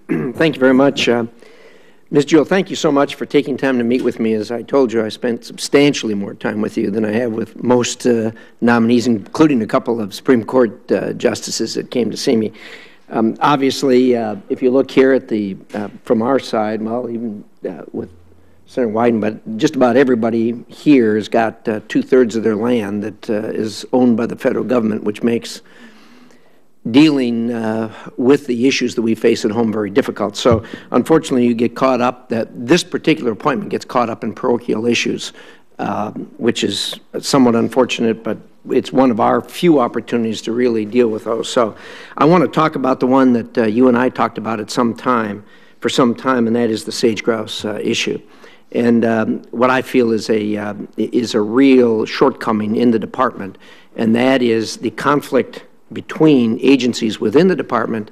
Thank you very much. Ms. Jewell, thank you so much for taking time to meet with me. As I told you, I spent substantially more time with you than I have with most nominees, including a couple of Supreme Court justices that came to see me. Obviously, if you look here at the, from our side, well, even with Senator Wyden, but just about everybody here has got 2/3 of their land that is owned by the federal government, which makes dealing with the issues that we face at home very difficult. So unfortunately, you get caught up, that this particular appointment gets caught up in parochial issues, which is somewhat unfortunate, but it's one of our few opportunities to really deal with those. So I want to talk about the one that you and I talked about for some time, and that is the sage-grouse issue. And what I feel is a real shortcoming in the department, and that is the conflict between agencies within the department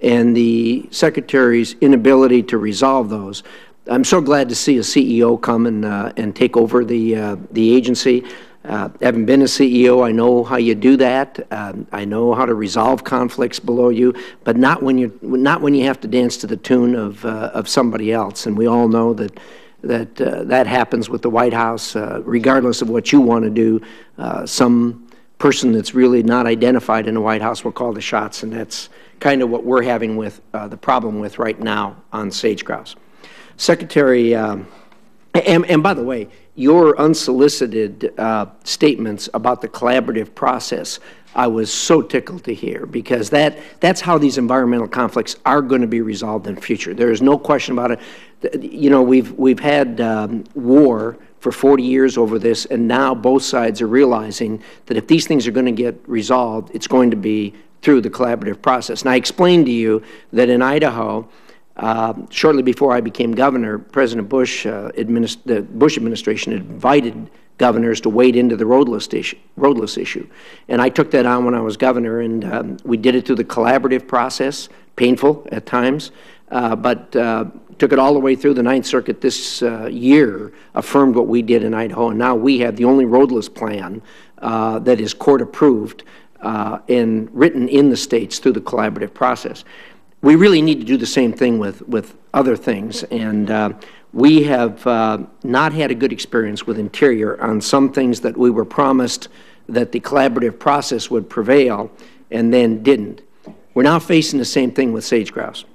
and the Secretary's inability to resolve those. I'm so glad to see a CEO come and take over the agency. Having been a CEO, I know how you do that. I know how to resolve conflicts below you, but not when you have to dance to the tune of somebody else. And we all know that happens with the White House, regardless of what you want to do. Some person that's really not identified in the White House will call the shots, and that's kind of what we're having with the problem with right now on sage-grouse. Secretary, and by the way, your unsolicited statements about the collaborative process, I was so tickled to hear, because that's how these environmental conflicts are going to be resolved in the future. There is no question about it. You know, we've had war for 40 years over this, and now both sides are realizing that if these things are going to get resolved, it's going to be through the collaborative process. And I explained to you that in Idaho, shortly before I became governor, President Bush, the Bush administration invited governors to wade into the roadless issue. And I took that on when I was governor, and we did it through the collaborative process, painful at times, but took it all the way through. The Ninth Circuit this year affirmed what we did in Idaho, and now we have the only roadless plan that is court-approved and written in the states through the collaborative process. We really need to do the same thing with other things, and we have not had a good experience with Interior on some things that we were promised that the collaborative process would prevail and then didn't. We're now facing the same thing with sage-grouse.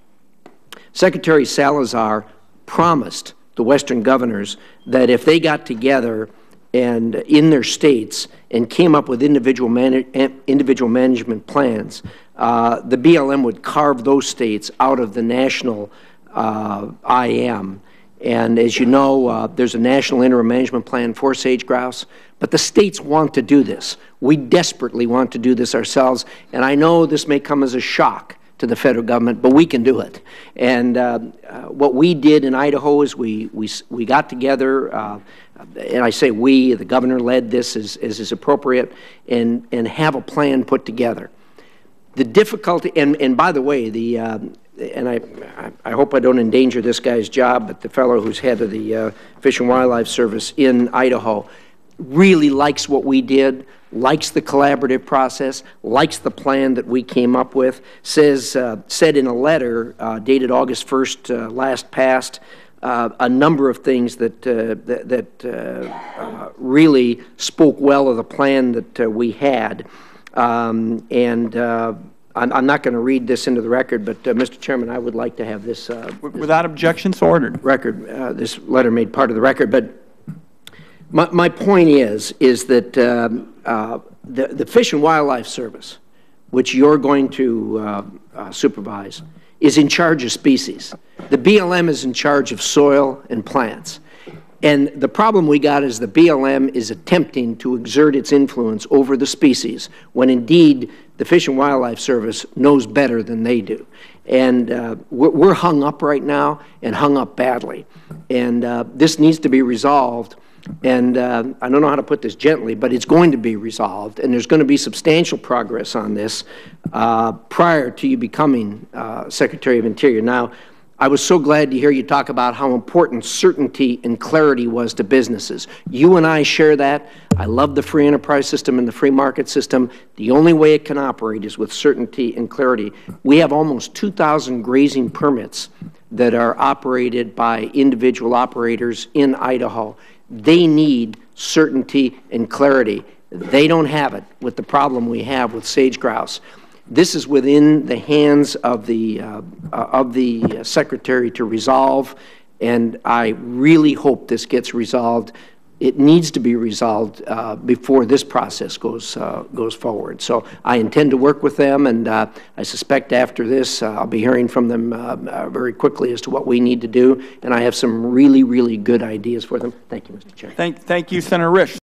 Secretary Salazar promised the Western governors that if they got together and in their states and came up with individual management plans, the BLM would carve those states out of the national IM. And as you know, there's a national interim management plan for sage-grouse, but the states want to do this. We desperately want to do this ourselves, and I know this may come as a shock to the federal government, but we can do it. And what we did in Idaho is we got together, and I say we, the governor led this as is appropriate, and have a plan put together. The difficulty, and by the way, and I hope I don't endanger this guy's job, but the fellow who's head of the Fish and Wildlife Service in Idaho really likes what we did, likes the collaborative process, likes the plan that we came up with, said in a letter dated August 1st last past, a number of things that really spoke well of the plan that we had. I'm not going to read this into the record, but Mr. Chairman, I would like to have this. Without objection, so ordered. This letter made part of the record, but my point is that the Fish and Wildlife Service, which you're going to supervise, is in charge of species. The BLM is in charge of soil and plants. And the problem we got is the BLM is attempting to exert its influence over the species when indeed the Fish and Wildlife Service knows better than they do. And we're hung up right now, and hung up badly. And this needs to be resolved. And I don't know how to put this gently, but it's going to be resolved, and there's going to be substantial progress on this prior to you becoming Secretary of Interior. Now, I was so glad to hear you talk about how important certainty and clarity was to businesses. You and I share that. I love the free enterprise system and the free market system. The only way it can operate is with certainty and clarity. We have almost 2,000 grazing permits that are operated by individual operators in Idaho. They need certainty and clarity. They don't have it with the problem we have with sage grouse. This is within the hands of the Secretary to resolve, and I really hope this gets resolved. It needs to be resolved before this process goes forward. So I intend to work with them, and I suspect after this I'll be hearing from them very quickly as to what we need to do, and I have some really, really good ideas for them. Thank you, Mr. Chair. Thank you, Senator Risch.